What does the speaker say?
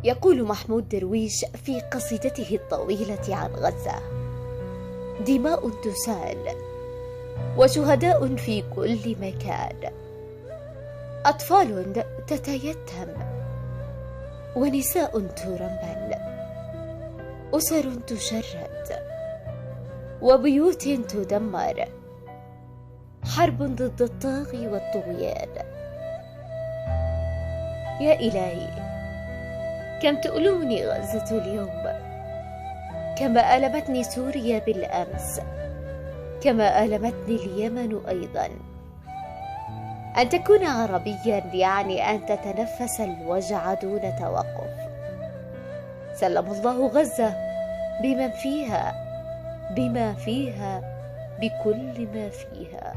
يقول محمود درويش في قصيدته الطويلة عن غزة: دماء تسال وشهداء في كل مكان، أطفال تتيتم ونساء ترمل، أسر تشرد وبيوت تدمر، حرب ضد الطاغي والطغيان. يا إلهي، كم تؤلمني غزة اليوم، كما ألمتني سوريا بالأمس، كما ألمتني اليمن أيضا. أن تكون عربيا يعني أن تتنفس الوجع دون توقف. سلم الله غزة بمن فيها، بما فيها، بكل ما فيها.